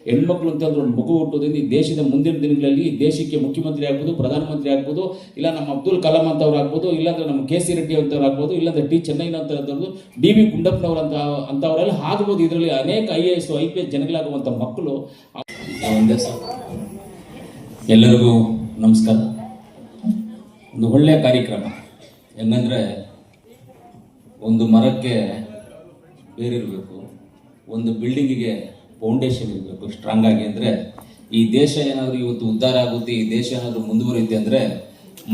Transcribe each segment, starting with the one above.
ಹೆಣ್ಮಕ್ಳು ಅಂತಂದ್ರೆ ಒಂದು ಮಗು ಹುಟ್ಟೋದ್ರಿಂದ ಈ ದೇಶದ ಮುಂದಿನ ದಿನಗಳಲ್ಲಿ ಈ ದೇಶಕ್ಕೆ ಮುಖ್ಯಮಂತ್ರಿ ಆಗ್ಬೋದು, ಪ್ರಧಾನಮಂತ್ರಿ ಆಗ್ಬೋದು, ಇಲ್ಲ ನಮ್ಮ ಅಬ್ದುಲ್ ಕಲಾಂ ಅಂತವ್ರು ಆಗ್ಬೋದು, ಇಲ್ಲಾಂದ್ರೆ ನಮ್ಮ ಕೆ.ಸಿ. ರೆಡ್ಡಿ ಅಂತವ್ರು ಆಗ್ಬೋದು, ಇಲ್ಲಾಂದ್ರೆ ಟಿ. ಚೆನ್ನೈನಂತವ್ರದ್ದು, ಡಿ.ವಿ. ಗುಂಡಪ್ಪನವ್ರು ಅಂತವರೆಲ್ಲ ಆಗ್ಬೋದು. ಇದರಲ್ಲಿ ಅನೇಕ IAS IPS ಜನಗಳಾಗುವಂಥ ಮಕ್ಕಳು. ಎಲ್ಲರಿಗೂ ನಮಸ್ಕಾರ. ಒಂದು ಒಳ್ಳೆಯ ಕಾರ್ಯಕ್ರಮ. ಹೆಂಗಂದರೆ ಒಂದು ಮರಕ್ಕೆ ಬೇರಿರಬೇಕು, ಒಂದು ಬಿಲ್ಡಿಂಗಿಗೆ ಫೌಂಡೇಶನ್ ಇರಬೇಕು ಸ್ಟ್ರಾಂಗ್ ಆಗಿ. ಅಂದರೆ ಈ ದೇಶ ಏನಾದರೂ ಇವತ್ತು ಉದ್ಧಾರ ಆಗುತ್ತೆ, ಈ ದೇಶ ಏನಾದರೂ ಮುಂದುವರಿಯುತ್ತೆ ಅಂದರೆ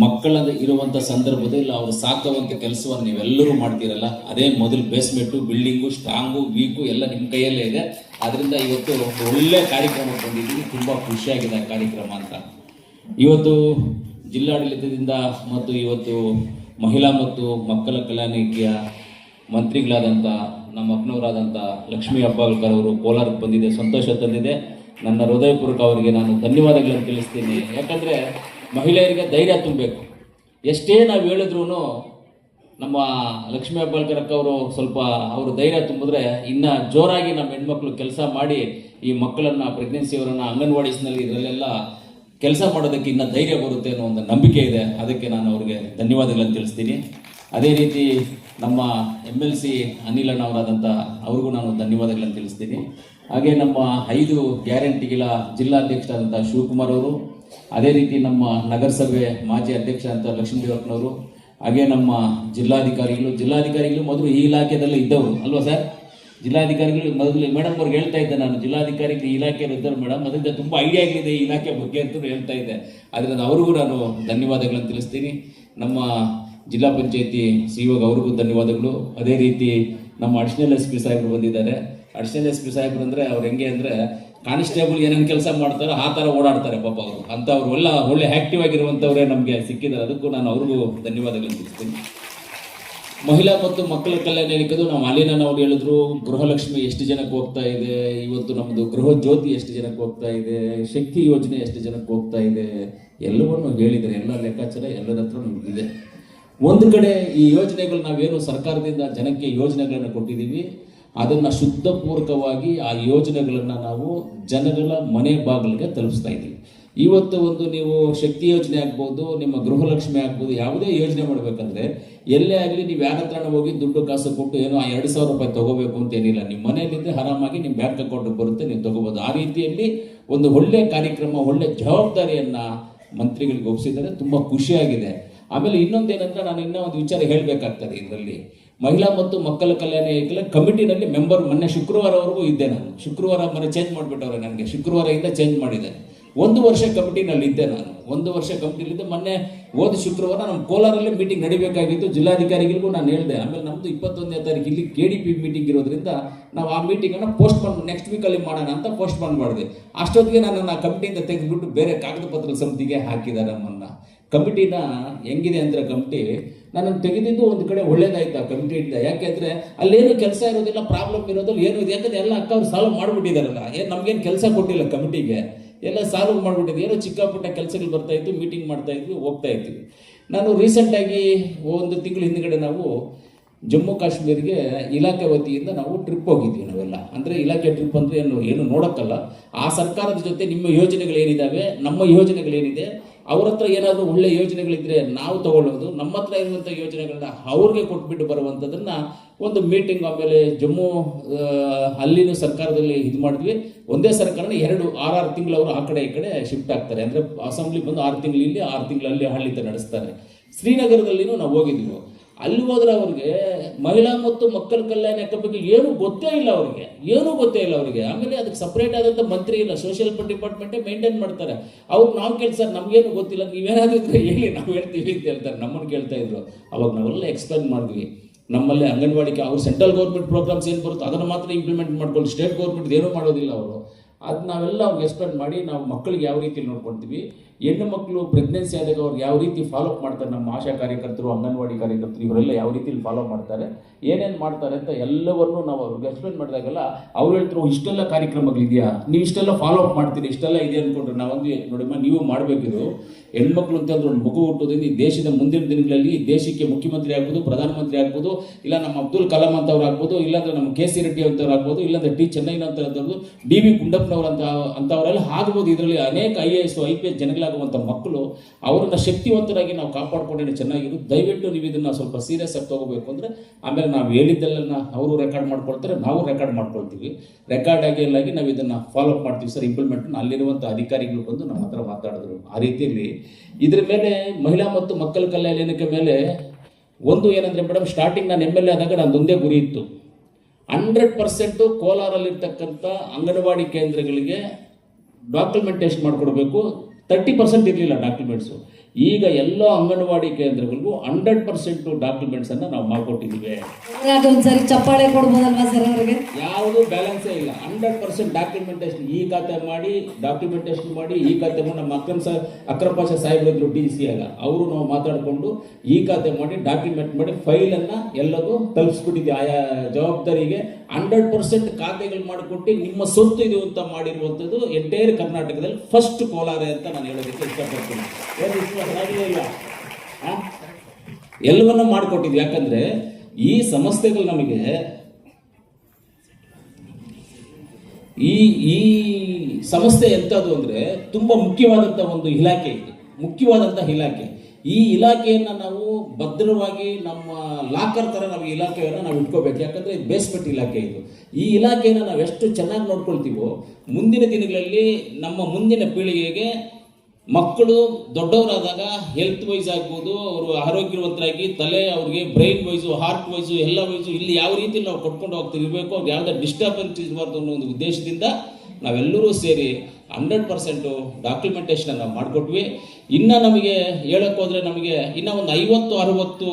ಮಕ್ಕಳ ಇರುವಂಥ ಸಂದರ್ಭದಲ್ಲಿ ಅವರು ಸಾಕುವಂಥ ಕೆಲಸವನ್ನು ನೀವೆಲ್ಲರೂ ಮಾಡ್ತೀರಲ್ಲ, ಅದೇ ಮೊದಲು ಬೇಸ್ಮೆಂಟು, ಬಿಲ್ಡಿಂಗು, ಸ್ಟ್ರಾಂಗು, ವೀಕು ಎಲ್ಲ ನಿಮ್ಮ ಕೈಯಲ್ಲೇ ಇದೆ. ಆದ್ದರಿಂದ ಇವತ್ತು ಒಂದು ಒಳ್ಳೆಯ ಕಾರ್ಯಕ್ರಮ ಬಂದಿದ್ದೀವಿ. ತುಂಬ ಖುಷಿಯಾಗಿದೆ ಆ ಕಾರ್ಯಕ್ರಮ ಅಂತ. ಇವತ್ತು ಜಿಲ್ಲಾಡಳಿತದಿಂದ ಮತ್ತು ಇವತ್ತು ಮಹಿಳಾ ಮತ್ತು ಮಕ್ಕಳ ಕಲ್ಯಾಣಕ್ಕೆ ಮಂತ್ರಿಗಳಾದಂಥ ನಮ್ಮ ಅಪ್ಪನವರಾದಂಥ ಲಕ್ಷ್ಮೀ ಹೆಬ್ಬಾಳ್ಕರ್ ಅವರು ಕೋಲಾರಕ್ಕೆ ಬಂದಿದೆ, ಸಂತೋಷ ತಂದಿದೆ. ನನ್ನ ಹೃದಯಪೂರ್ವಕ ಅವರಿಗೆ ನಾನು ಧನ್ಯವಾದಗಳನ್ನು ತಿಳಿಸ್ತೀನಿ. ಯಾಕಂದರೆ ಮಹಿಳೆಯರಿಗೆ ಧೈರ್ಯ ತುಂಬಬೇಕು. ಎಷ್ಟೇ ನಾವು ಹೇಳಿದ್ರೂ ನಮ್ಮ ಲಕ್ಷ್ಮೀ ಹೆಬ್ಬಾಳ್ಕರ್ ಅವರು ಸ್ವಲ್ಪ ಅವರು ಧೈರ್ಯ ತುಂಬಿದ್ರೆ ಇನ್ನೂ ಜೋರಾಗಿ ನಮ್ಮ ಹೆಣ್ಮಕ್ಳು ಕೆಲಸ ಮಾಡಿ ಈ ಮಕ್ಕಳನ್ನು, ಪ್ರೆಗ್ನೆನ್ಸಿಯವರನ್ನು ಅಂಗನವಾಡೀಸ್ನಲ್ಲಿ ಇದರಲ್ಲೆಲ್ಲ ಕೆಲಸ ಮಾಡೋದಕ್ಕೆ ಇನ್ನೂ ಧೈರ್ಯ ಬರುತ್ತೆ ಅನ್ನೋ ಒಂದು ನಂಬಿಕೆ ಇದೆ. ಅದಕ್ಕೆ ನಾನು ಅವ್ರಿಗೆ ಧನ್ಯವಾದಗಳನ್ನು ತಿಳಿಸ್ತೀನಿ. ಅದೇ ರೀತಿ ನಮ್ಮ MLC ಅನಿಲ್ ಅಣ್ಣವರಾದಂಥ ಅವ್ರಿಗೂ ನಾನು ಧನ್ಯವಾದಗಳನ್ನು ತಿಳಿಸ್ತೀನಿ. ಹಾಗೆ ನಮ್ಮ 5 ಗ್ಯಾರಂಟಿಗಳ ಜಿಲ್ಲಾಧ್ಯಕ್ಷರಾದಂಥ ಶಿವಕುಮಾರ್ ಅವರು, ಅದೇ ರೀತಿ ನಮ್ಮ ನಗರಸಭೆ ಮಾಜಿ ಅಧ್ಯಕ್ಷ ಅಂತ ಲಕ್ಷ್ಮೀದೇವಪ್ಪನವರು, ಹಾಗೆ ನಮ್ಮ ಜಿಲ್ಲಾಧಿಕಾರಿಗಳು ಮೊದಲು ಈ ಇಲಾಖೆದಲ್ಲಿ ಇದ್ದವರು ಅಲ್ವಾ ಸರ್? ಜಿಲ್ಲಾಧಿಕಾರಿಗಳು ಮೊದಲು ಮೇಡಮ್ ಅವ್ರಿಗೆ ಹೇಳ್ತಾ ಇದ್ದೆ ನಾನು, ಜಿಲ್ಲಾಧಿಕಾರಿಗಳು ಇಲಾಖೆಯಲ್ಲಿ ಇದ್ದರು ಮೇಡಮ್, ಅದರಿಂದ ತುಂಬ ಐಡಿಯಾ ಆಗಿದೆ ಈ ಇಲಾಖೆ ಬಗ್ಗೆ ಅಂತ ಹೇಳ್ತಾ ಇದ್ದೆ. ಅದರಿಂದ ಅವ್ರಿಗೂ ನಾನು ಧನ್ಯವಾದಗಳನ್ನು ತಿಳಿಸ್ತೀನಿ. ನಮ್ಮ ಜಿಲ್ಲಾ ಪಂಚಾಯತಿ CEO ಅವ್ರಿಗೂ ಧನ್ಯವಾದಗಳು. ಅದೇ ರೀತಿ ನಮ್ಮ ಅಡಿಷನಲ್ SP ಸಾಹೇಬರು ಬಂದಿದ್ದಾರೆ. ಅಡಿಷನಲ್ SP ಸಾಹೇಬರು ಅಂದರೆ ಅವ್ರು ಹೆಂಗೆ ಅಂದರೆ ಕಾನ್ಸ್ಟೇಬಲ್ ಏನೇನು ಕೆಲಸ ಮಾಡ್ತಾರೋ ಆ ಥರ ಓಡಾಡ್ತಾರೆ ಪಾಪ ಅವರು. ಅಂಥವ್ರು ಒಳ್ಳೆ ಆ್ಯಕ್ಟಿವ್ ಆಗಿರುವಂಥವ್ರೇ ನಮಗೆ ಸಿಕ್ಕಿದ್ದಾರೆ. ಅದಕ್ಕೂ ನಾನು ಅವ್ರಿಗೂ ಧನ್ಯವಾದಗಳನ್ನು ತಿಳಿಸ್ತೀನಿ. ಮಹಿಳಾ ಮತ್ತು ಮಕ್ಕಳ ಕಲ್ಯಾಣ ಇಲಾಖೆದು ನಾವು ಅಲ್ಲಿನ ನಾವು ಹೇಳಿದ್ರು, ಗೃಹಲಕ್ಷ್ಮಿ ಎಷ್ಟು ಜನಕ್ಕೆ ಹೋಗ್ತಾ ಇದೆ, ಇವತ್ತು ನಮ್ಮದು ಗೃಹ ಜ್ಯೋತಿ ಎಷ್ಟು ಜನಕ್ಕೆ ಹೋಗ್ತಾ ಇದೆ, ಶಕ್ತಿ ಯೋಜನೆ ಎಷ್ಟು ಜನಕ್ಕೆ ಹೋಗ್ತಾ ಇದೆ, ಎಲ್ಲವನ್ನು ಹೇಳಿದರೆ ಎಲ್ಲ ಲೆಕ್ಕಾಚಾರ ಎಲ್ಲರ ಹತ್ರ ಇದೆ. ಒಂದು ಕಡೆ ಈ ಯೋಜನೆಗಳು ನಾವೇನು ಸರ್ಕಾರದಿಂದ ಜನಕ್ಕೆ ಯೋಜನೆಗಳನ್ನು ಕೊಟ್ಟಿದ್ದೀವಿ, ಅದನ್ನು ಶುದ್ಧಪೂರ್ವಕವಾಗಿ ಆ ಯೋಜನೆಗಳನ್ನು ನಾವು ಜನಗಳ ಮನೆ ಬಾಗಿಲಿಗೆ ತಲುಪಿಸ್ತಾ ಇದ್ದೀವಿ. ಇವತ್ತು ಒಂದು ನೀವು ಶಕ್ತಿ ಯೋಜನೆ ಆಗ್ಬೋದು, ನಿಮ್ಮ ಗೃಹಲಕ್ಷ್ಮಿ ಆಗ್ಬೋದು, ಯಾವುದೇ ಯೋಜನೆ ಮಾಡಬೇಕಂದ್ರೆ ಎಲ್ಲೇ ಆಗಲಿ ನೀವು ಯಾರ ಹತ್ರನ ಹೋಗಿ ದುಡ್ಡು ಕಾಸು ಕೊಟ್ಟು ಏನೋ 2,000 ರೂಪಾಯಿ ತೊಗೋಬೇಕು ಅಂತ ಏನಿಲ್ಲ. ನಿಮ್ಮ ಮನೆಯಲ್ಲಿದ್ದರೆ ಆರಾಮಾಗಿ ನಿಮ್ಮ ಬ್ಯಾಂಕ್ ಅಕೌಂಟಿಗೆ ಬರುತ್ತೆ, ನೀವು ತೊಗೋಬೋದು. ಆ ರೀತಿಯಲ್ಲಿ ಒಂದು ಒಳ್ಳೆಯ ಕಾರ್ಯಕ್ರಮ, ಒಳ್ಳೆಯ ಜವಾಬ್ದಾರಿಯನ್ನು ಮಂತ್ರಿಗಳಿಗೆ ಒಪ್ಪಿಸಿದ್ದಾರೆ. ತುಂಬ ಖುಷಿಯಾಗಿದೆ. ಆಮೇಲೆ ಇನ್ನೊಂದೇನೆಂದರೆ ನಾನು ಇನ್ನೂ ಒಂದು ವಿಚಾರ ಹೇಳಬೇಕಾಗ್ತದೆ. ಇದರಲ್ಲಿ ಮಹಿಳಾ ಮತ್ತು ಮಕ್ಕಳ ಕಲ್ಯಾಣ ಇಲಾಖೆ ಕಮಿಟಿನಲ್ಲಿ ಮೆಂಬರ್ ಮೊನ್ನೆ ಶುಕ್ರವಾರವರೆಗೂ ಇದ್ದೆ ನಾನು. ಶುಕ್ರವಾರ ಮೊನ್ನೆ ಚೇಂಜ್ ಮಾಡಿಬಿಟ್ಟವ್ರೆ ನನಗೆ, ಶುಕ್ರವಾರದಿಂದ ಚೇಂಜ್ ಮಾಡಿದೆ. 1 ವರ್ಷ ಕಮಿಟಿನಲ್ಲಿ ಇದ್ದೆ ನಾನು. 1 ವರ್ಷ ಕಮಿಟಿಲಿದ್ದೆ. ಮೊನ್ನೆ ಹೋದ ಶುಕ್ರವಾರ ನಮ್ಮ ಕೋಲಾರಲ್ಲೇ ಮೀಟಿಂಗ್ ನಡಿಬೇಕಾಗಿತ್ತು. ಜಿಲ್ಲಾಧಿಕಾರಿಗಳಿಗೂ ನಾನು ಹೇಳಿದೆ. ಆಮೇಲೆ ನಮ್ಮದು 21ನೇ ತಾರೀಕು ಇಲ್ಲಿ KDP ಮೀಟಿಂಗ್ ಇರೋದ್ರಿಂದ ನಾವು ಆ ಮೀಟಿಂಗನ್ನು ಪೋಸ್ಟ್ಪೋನ್ ನೆಕ್ಸ್ಟ್ ವೀಕಲ್ಲಿ ಮಾಡೋಣ ಅಂತ ಪೋಸ್ಟ್ಪೋನ್ ಮಾಡಿದೆ. ಅಷ್ಟೊತ್ತಿಗೆ ನನ್ನನ್ನು ಕಮಿಟಿಯಿಂದ ತೆಗೆದುಬಿಟ್ಟು ಬೇರೆ ಕಾಗದ ಪತ್ರ ಸಮಿತಿಗೆ ಹಾಕಿದ್ದಾರೆ. ನಮ್ಮನ್ನು ಕಮಿಟಿನ ಹೆಂಗಿದೆ ಅಂದರೆ ಕಮಿಟಿ ನನ್ನನ್ನು ತೆಗೆದಿದ್ದು ಒಂದು ಕಡೆ ಒಳ್ಳೇದಾಯ್ತು ಆ ಕಮಿಟಿಯಿಂದ. ಯಾಕೆಂದರೆ ಅಲ್ಲೇನು ಕೆಲಸ ಇರೋದಿಲ್ಲ, ಪ್ರಾಬ್ಲಮ್ ಇರೋದಿಲ್ಲ, ಏನು ಇದೆ. ಯಾಕಂದರೆ ಎಲ್ಲ ಅಕ್ಕ ಅವ್ರು ಸಾಲ್ವ್ ಮಾಡಿಬಿಟ್ಟಿದ್ದಾರಲ್ಲ, ಏನು ನಮಗೇನು ಕೆಲಸ ಕೊಟ್ಟಿಲ್ಲ ಕಮಿಟಿಗೆ, ಎಲ್ಲ ಸಾಲ್ವ್ ಮಾಡಿಬಿಟ್ಟಿದ್ದು. ಏನೋ ಚಿಕ್ಕ ಪುಟ್ಟ ಕೆಲಸಗಳು ಬರ್ತಾಯಿತ್ತು, ಮೀಟಿಂಗ್ ಮಾಡ್ತಾಯಿದ್ವಿ, ಹೋಗ್ತಾ ಇರ್ತೀವಿ. ನಾನು ರೀಸೆಂಟಾಗಿ 1 ತಿಂಗಳ ಹಿಂದ್ಗಡೆ ನಾವು ಜಮ್ಮು ಕಾಶ್ಮೀರಿಗೆ ಇಲಾಖೆ ವತಿಯಿಂದ ನಾವು ಟ್ರಿಪ್ ಹೋಗಿದ್ವಿ ನಾವೆಲ್ಲ. ಅಂದರೆ ಇಲಾಖೆ ಟ್ರಿಪ್ ಅಂದರೆ ಏನು ನೋಡೋಕ್ಕಲ್ಲ, ಆ ಸರ್ಕಾರದ ಜೊತೆ ನಿಮ್ಮ ಯೋಜನೆಗಳೇನಿದ್ದಾವೆ, ನಮ್ಮ ಯೋಜನೆಗಳೇನಿದೆ, ಅವ್ರ ಹತ್ರ ಏನಾದರೂ ಒಳ್ಳೆ ಯೋಜನೆಗಳಿದ್ದರೆ ನಾವು ತಗೊಳ್ಳೋದು, ನಮ್ಮ ಹತ್ರ ಇರುವಂಥ ಯೋಜನೆಗಳನ್ನ ಅವ್ರಿಗೆ ಕೊಟ್ಬಿಟ್ಟು ಬರುವಂಥದ್ದನ್ನು ಒಂದು ಮೀಟಿಂಗ್. ಆಮೇಲೆ ಜಮ್ಮು ಅಲ್ಲಿನ ಸರ್ಕಾರದಲ್ಲಿ ಇದು ಮಾಡಿದ್ವಿ. ಒಂದೇ ಸರ್ಕಾರನ 6 ತಿಂಗಳು ಅವರು ಆ ಕಡೆ ಈ ಕಡೆ ಶಿಫ್ಟ್ ಆಗ್ತಾರೆ. ಅಂದರೆ ಅಸೆಂಬ್ಲಿ ಬಂದು 6 ತಿಂಗಳು ಇಲ್ಲಿ, 6 ತಿಂಗಳಲ್ಲಿ ಆಡಳಿತ ನಡೆಸ್ತಾರೆ. ಶ್ರೀನಗರದಲ್ಲಿನೂ ನಾವು ಹೋಗಿದ್ವಿ. ಅಲ್ಲಿ ಹೋದ್ರೆ ಅವ್ರಿಗೆ ಮಹಿಳಾ ಮತ್ತು ಮಕ್ಕಳ ಕಲ್ಯಾಣ ಬಗ್ಗೆ ಏನೂ ಗೊತ್ತೇ ಇಲ್ಲ ಅವರಿಗೆ. ಆಮೇಲೆ ಅದಕ್ಕೆ ಸಪ್ರೇಟ್ ಆದಂಥ ಮಂತ್ರಿ ಇಲ್ಲ, ಸೋಷಿಯಲ್ ಡಿಪಾರ್ಟ್ಮೆಂಟೇ ಮೇಂಟೈನ್ ಮಾಡ್ತಾರೆ. ಅವ್ರು ನಾವು ಕೇಳಿ ಸರ್ ನಮಗೇನು ಗೊತ್ತಿಲ್ಲ, ನೀವೇನಾದರೂ ಹೇಳಿ ನಾವು ಹೇಳ್ತೀವಿ ಅಂತ ಹೇಳ್ತಾರೆ. ನಮ್ಮನ್ನು ಕೇಳ್ತಾ ಇದ್ರು. ಅವಾಗ ನಾವೆಲ್ಲ ಎಕ್ಸ್ಪ್ಲೇನ್ ಮಾಡಿದ್ವಿ. ನಮ್ಮಲ್ಲಿ ಅಂಗನವಾಡಿಗೆ ಅವ್ರು ಸೆಂಟ್ರಲ್ ಗೌರ್ಮೆಂಟ್ ಪ್ರೋಗ್ರಾಮ್ಸ್ ಏನು ಬರುತ್ತೋ ಅದನ್ನು ಮಾತ್ರ ಇಂಪ್ಲಿಮೆಂಟ್ ಮಾಡ್ಕೊಳ್ಳಿ, ಸ್ಟೇಟ್ ಗೌರ್ಮೆಂಟ್ ಏನೂ ಮಾಡೋದಿಲ್ಲ ಅವರು. ಅದು ನಾವೆಲ್ಲ ಅವ್ರಿಗೆ ಎಕ್ಸ್ಪ್ಲೇನ್ ಮಾಡಿ ನಾವು ಮಕ್ಕಳಿಗೆ ಯಾವ ರೀತಿ ನೋಡ್ಕೊಳ್ತೀವಿ. ಹೆಣ್ಣು ಮಕ್ಕಳು ಪ್ರೆಗ್ನೆನ್ಸಿ ಆದಾಗ ಅವ್ರು ಯಾವ ರೀತಿ ಫಾಲೋ ಅಪ್ ಮಾಡ್ತಾರೆ, ನಮ್ಮ ಆಶಾ ಕಾರ್ಯಕರ್ತರು, ಅಂಗನವಾಡಿ ಕಾರ್ಯಕರ್ತರು ಇವರೆಲ್ಲ ಯಾವ ರೀತಿಯಲ್ಲಿ ಫಾಲೋ ಮಾಡ್ತಾರೆ, ಏನೇನು ಮಾಡ್ತಾರೆ ಅಂತ ಎಲ್ಲವನ್ನೂ ನಾವು ಅವ್ರಿಗೆ ಎಕ್ಸ್ಪ್ಲೇನ್ ಮಾಡಿದಾಗೆಲ್ಲ ಅವ್ರು ಹೇಳ್ತಾರೆ, ಇಷ್ಟೆಲ್ಲ ಕಾರ್ಯಕ್ರಮಗಳಿದೆಯಾ, ನೀವು ಇಷ್ಟೆಲ್ಲ ಫಾಲೋ ಅಪ್ ಮಾಡ್ತೀರಿ, ಇಷ್ಟೆಲ್ಲ ಇದೆ ಅಂದ್ಕೊಂಡ್ರೆ ನಾವೊಂದು ನೋಡಿಮ್ಮ ನೀವು ಮಾಡಬೇಕಿದು. ಹೆಣ್ಮಕ್ಳು ಅಂತಂದ್ರೆ ಒಂದು ಮಗು ಹುಟ್ಟೋದ್ರಿಂದ ಈ ದೇಶದ ಮುಂದಿನ ದಿನಗಳಲ್ಲಿ ಈ ದೇಶಕ್ಕೆ ಮುಖ್ಯಮಂತ್ರಿ ಆಗ್ಬೋದು, ಪ್ರಧಾನಮಂತ್ರಿ ಆಗ್ಬೋದು, ಇಲ್ಲ ನಮ್ಮ ಅಬ್ದುಲ್ ಕಲಾಂ ಅಂತವ್ರು ಆಗ್ಬೋದು, ಇಲ್ಲಾಂದ್ರೆ ನಮ್ಮ ಕೆ.ಸಿ. ರೆಡ್ಡಿ ಅಂತವ್ರು ಆಗ್ಬೋದು, ಇಲ್ಲಾಂದ್ರೆ ಟಿ ಚೆನ್ನೈನಂತವ್ರು, ಡಿ.ವಿ. ಗುಂಡಪ್ಪನವ್ರು ಅಂತವರೆಲ್ಲ ಆಗ್ಬೋದು. ಇದರಲ್ಲಿ ಅನೇಕ IAS IPS ಜನಗಳಾಗುವಂಥ ಮಕ್ಕಳು ಅವರನ್ನ ಶಕ್ತಿವಂತರಾಗಿ ನಾವು ಕಾಪಾಡ್ಕೊಂಡ್ರೆ ಚೆನ್ನಾಗಿರೋದು. ದಯವಿಟ್ಟು ನೀವು ಇದನ್ನ ಸ್ವಲ್ಪ ಸೀರಿಯಸ್ ಆಗಿ ತಗೋಬೇಕು. ಅಂದರೆ ಆಮೇಲೆ ನಾವು ಹೇಳಿದ್ದೆಲ್ಲ ಅವರು ರೆಕಾರ್ಡ್ ಮಾಡ್ಕೊಳ್ತಾರೆ, ನಾವು ರೆಕಾರ್ಡ್ ಮಾಡ್ಕೊಳ್ತೀವಿ. ರೆಕಾರ್ಡ್ ಆಗಿ ಎಲ್ಲಾಗಿ ನಾವು ಇದನ್ನು ಫಾಲೋ ಅಪ್ ಮಾಡ್ತೀವಿ ಸರ್. ಇಂಪ್ಲಿಮೆಂಟ್ ಅಲ್ಲಿರುವಂಥ ಅಧಿಕಾರಿಗಳು ಬಂದು ನಮ್ಮ ಹತ್ರ ಮಾತಾಡಿದ್ರು. ಆ ರೀತಿಯಲ್ಲಿ ಇದ್ರ ಮೇಲೆ ಮಹಿಳಾ ಮತ್ತು ಮಕ್ಕಳ ಕಲ್ಯಾಣ ಇಲಾಖೆ ಮೇಲೆ ಒಂದು ಏನಂದರೆ ಮೇಡಮ್, ಸ್ಟಾರ್ಟಿಂಗ್ ನಾನು MLA ಆದಾಗ ನಂದೊಂದೇ ಗುರಿ ಇತ್ತು, 100% ಕೋಲಾರಲ್ಲಿರ್ತಕ್ಕಂಥ ಅಂಗನವಾಡಿ ಕೇಂದ್ರಗಳಿಗೆ ಡಾಕ್ಯುಮೆಂಟೇಶನ್ ಮಾಡಿಕೊಡ್ಬೇಕು. 30% ಇರಲಿಲ್ಲ ಡಾಕ್ಯುಮೆಂಟ್ಸು. ಈಗ ಎಲ್ಲ ಅಂಗನವಾಡಿ ಕೇಂದ್ರಗಳಿಗೂ 100% ಡಾಕ್ಯುಮೆಂಟ್ಸನ್ನು ನಾವು ಮಾಡಿಕೊಟ್ಟಿದ್ದೀವಿ. ಒಂದ್ಸರಿ ಚಪ್ಪಾಳೆ ಕೊಡ್ಬೋದಲ್ವಾ ಸರ್ ಅವರಿಗೆ? ಯಾವುದು ಬ್ಯಾಲೆನ್ಸೇ ಇಲ್ಲ, 100% ಡಾಕ್ಯುಮೆಂಟೇಶನ್. ಈ ಖಾತೆ ಮಾಡಿ ಡಾಕ್ಯುಮೆಂಟೇಶನ್ ಮಾಡಿ, ಈ ಖಾತೆ ಮಾಡಿ. ನಮ್ಮ ಅಕ್ರಮ್ ಪಾಷಾ ಸಾಹೇಬ್ರಿದ್ರು DC ಆಗ, ಅವರು ನಾವು ಮಾತಾಡಿಕೊಂಡು ಈ ಖಾತೆ ಮಾಡಿ ಡಾಕ್ಯುಮೆಂಟ್ ಮಾಡಿ ಫೈಲನ್ನು ಎಲ್ಲದೂ ತಲುಪಿಸ್ಬಿಟ್ಟಿದ್ವಿ ಆಯಾ ಜವಾಬ್ದಾರಿಗೆ. 100% ಖಾತೆಗಳು ಮಾಡಿಕೊಟ್ಟು ನಿಮ್ಮ ಸೊತ್ತು ಇದು ಅಂತ ಮಾಡಿರುವಂಥದ್ದು ಎಂಟೈರ್ ಕರ್ನಾಟಕದಲ್ಲಿ ಫಸ್ಟ್ ಕೋಲಾರ ಅಂತ ನಾನು ಹೇಳೋದಕ್ಕೆ ಇಷ್ಟಪಡ್ತೀನಿ. ಇಲ್ಲ ಎಲ್ಲವನ್ನೂ ಮಾಡಿಕೊಟ್ಟಿದ್ವಿ. ಯಾಕಂದ್ರೆ ಈ ಸಂಸ್ಥೆಗಳು ನಮಗೆ ಈ ಸಂಸ್ಥೆ ಎಂಥದ್ದು ಅಂದರೆ ತುಂಬ ಮುಖ್ಯವಾದಂಥ ಒಂದು ಇಲಾಖೆ ಇದು, ಮುಖ್ಯವಾದಂಥ ಇಲಾಖೆ. ಈ ಇಲಾಖೆಯನ್ನು ನಾವು ಭದ್ರವಾಗಿ ನಮ್ಮ ಲಾಕರ್ ಥರ ನಾವು ಇಲಾಖೆಯನ್ನು ನಾವು ಇಟ್ಕೋಬೇಕು. ಯಾಕಂದರೆ ಇದು ಬೇಸ್ಮೆಂಟ್ ಇಲಾಖೆ ಇದು. ಈ ಇಲಾಖೆಯನ್ನು ನಾವು ಎಷ್ಟು ಚೆನ್ನಾಗಿ ನೋಡ್ಕೊಳ್ತೀವೋ ಮುಂದಿನ ದಿನಗಳಲ್ಲಿ ನಮ್ಮ ಮುಂದಿನ ಪೀಳಿಗೆಗೆ ಮಕ್ಕಳು ದೊಡ್ಡವರಾದಾಗ ಹೆಲ್ತ್ ವೈಸ್ ಆಗ್ಬೋದು, ಅವರು ಆರೋಗ್ಯವಂತರಾಗಿ ತಲೆ ಅವ್ರಿಗೆ ಬ್ರೈನ್ ವೈಸು, ಹಾರ್ಟ್ ವೈಸು, ಎಲ್ಲ ವೈಸು ಇಲ್ಲಿ ಯಾವ ರೀತಿ ನಾವು ಕೊಟ್ಕೊಂಡು ಹೋಗ್ತಿರ್ಬೇಕು, ಅವ್ರಿಗೆ ಯಾವುದೇ ಡಿಸ್ಟರ್ಬೆನ್ಸ್ ಇರಬಾರ್ದು ಅನ್ನೋ ಒಂದು ಉದ್ದೇಶದಿಂದ ನಾವೆಲ್ಲರೂ ಸೇರಿ 100% ಡಾಕ್ಯುಮೆಂಟೇಷನ್ ನಾವು ಮಾಡಿಕೊಟ್ವಿ. ಇನ್ನು ನಮಗೆ ಹೇಳೋಕ್ಕೋದ್ರೆ ನಮಗೆ ಇನ್ನೂ ಒಂದು 50-60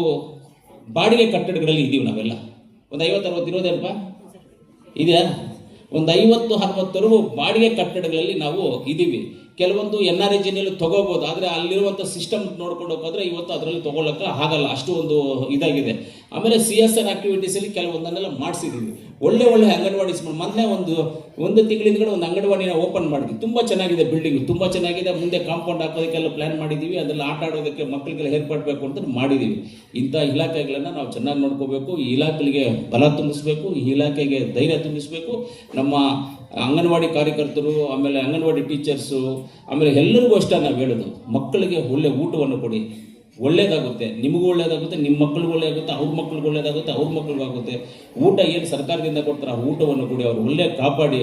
ಬಾಡಿಗೆ ಕಟ್ಟಡಗಳಲ್ಲಿ ಇದ್ದೀವಿ ನಾವೆಲ್ಲ. ಒಂದು 50-60 ಇರೋದೇನಪ್ಪ ಇದೆಯಾ? ಒಂದು 50-60 ಬಾಡಿಗೆ ಕಟ್ಟಡಗಳಲ್ಲಿ ನಾವು ಇದ್ದೀವಿ. ಕೆಲವೊಂದು NRI ತಗೋಬಹುದು, ಆದರೆ ಅಲ್ಲಿರುವಂಥ ಸಿಸ್ಟಮ್ ನೋಡ್ಕೊಂಡು ಹೋಗೋದ್ರೆ ಇವತ್ತು ಅದರಲ್ಲಿ ತಗೊಳ್ಳೋಕೆ ಆಗಲ್ಲ, ಅಷ್ಟು ಒಂದು ಇದಾಗಿದೆ. ಆಮೇಲೆ CSR ಆಕ್ಟಿವಿಟೀಸಲ್ಲಿ ಕೆಲವೊಂದನ್ನೆಲ್ಲ ಮಾಡಿಸಿದ್ದೀವಿ. ಒಳ್ಳೆ ಅಂಗನವಾಡಿ ಮೊನ್ನೆ ಒಂದು ತಿಂಗಳಿಂದ ಒಂದು ಅಂಗನವಾಡಿನ ಓಪನ್ ಮಾಡಿದ್ವಿ. ತುಂಬ ಚೆನ್ನಾಗಿದೆ, ಬಿಲ್ಡಿಂಗ್ ತುಂಬ ಚೆನ್ನಾಗಿದೆ. ಮುಂದೆ ಕಾಂಪೌಂಡ್ ಹಾಕೋದಕ್ಕೆಲ್ಲ ಪ್ಲಾನ್ ಮಾಡಿದ್ದೀವಿ. ಅದೆಲ್ಲ ಆಟ ಆಡೋದಕ್ಕೆ ಮಕ್ಕಳಿಗೆಲ್ಲ ಏರ್ಪಡಬೇಕು ಅಂತ ಮಾಡಿದ್ದೀವಿ. ಇಂಥ ಇಲಾಖೆಗಳನ್ನು ನಾವು ಚೆನ್ನಾಗಿ ನೋಡ್ಕೋಬೇಕು. ಈ ಇಲಾಖೆಗೆ ಬಲ ತುಂಬಿಸ್ಬೇಕು, ಈ ಇಲಾಖೆಗೆ ಧೈರ್ಯ ತುಂಬಿಸ್ಬೇಕು. ನಮ್ಮ ಅಂಗನವಾಡಿ ಕಾರ್ಯಕರ್ತರು, ಆಮೇಲೆ ಅಂಗನವಾಡಿ ಟೀಚರ್ಸು, ಆಮೇಲೆ ಎಲ್ಲರಿಗೂ ಅಷ್ಟೇ ನಾವು ಹೇಳೋದು, ಮಕ್ಕಳಿಗೆ ಒಳ್ಳೆ ಊಟವನ್ನು ಕೊಡಿ. ಒಳ್ಳೇದಾಗುತ್ತೆ, ನಿಮಗೂ ಒಳ್ಳೇದಾಗುತ್ತೆ, ನಿಮ್ಮ ಮಕ್ಕಳಿಗೂ ಒಳ್ಳೇದಾಗುತ್ತೆ, ಅವ್ರ ಮಕ್ಕಳಿಗೂ ಒಳ್ಳೇದಾಗುತ್ತೆ, ಅವ್ರ ಮಕ್ಕಳಿಗಾಗುತ್ತೆ. ಊಟ ಏನು ಸರ್ಕಾರದಿಂದ ಕೊಡ್ತಾರೆ ಆ ಊಟವನ್ನು ಕೊಡಿ, ಅವ್ರು ಒಳ್ಳೆ ಕಾಪಾಡಿ.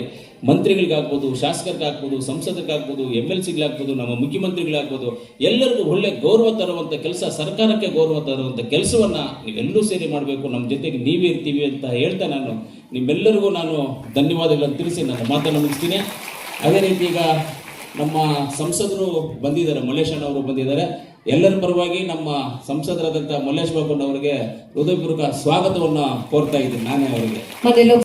ಮಂತ್ರಿಗಳಿಗಾಗ್ಬೋದು, ಶಾಸಕರಿಗಾಗ್ಬೋದು, ಸಂಸದರಿಗಾಗ್ಬೋದು, MLCಗಳಾಗ್ಬೋದು, ನಮ್ಮ ಮುಖ್ಯಮಂತ್ರಿಗಳಾಗ್ಬೋದು, ಎಲ್ಲರಿಗೂ ಒಳ್ಳೆ ಗೌರವ ತರುವಂಥ ಕೆಲಸ, ಸರ್ಕಾರಕ್ಕೆ ಗೌರವ ತರುವಂಥ ಕೆಲಸವನ್ನು ನೀವೆಲ್ಲರೂ ಸೇರಿ ಮಾಡಬೇಕು. ನಮ್ಮ ಜೊತೆಗೆ ನೀವೇ ಇರ್ತೀವಿ ಅಂತ ಹೇಳ್ತಾ ನಾನು ನಿಮ್ಮೆಲ್ಲರಿಗೂ ನಾನು ಧನ್ಯವಾದಗಳನ್ನು ತಿಳಿಸಿ ನನ್ನ ಮಾತನ್ನು ಮುಗಿಸ್ತೀನಿ. ಅದೇ ರೀತಿ ಈಗ ನಮ್ಮ ಸಂಸದರು ಬಂದಿದ್ದಾರೆ, ಮಲ್ಲೇಶಣ್ಣ ಅವರು ಬಂದಿದ್ದಾರೆ. ಎಲ್ಲರ ಪರವಾಗಿ ನಮ್ಮ ಸಂಸದರಾದಂಥ ಮಲ್ಲೇಶ್ ಬಾಬಣ್ಣವರಿಗೆ ಹೃದಯಪೂರ್ವಕ ಸ್ವಾಗತವನ್ನು ಕೋರ್ತಾ ಇದ್ದೀನಿ ನಾನೇ ಅವರಿಗೆ.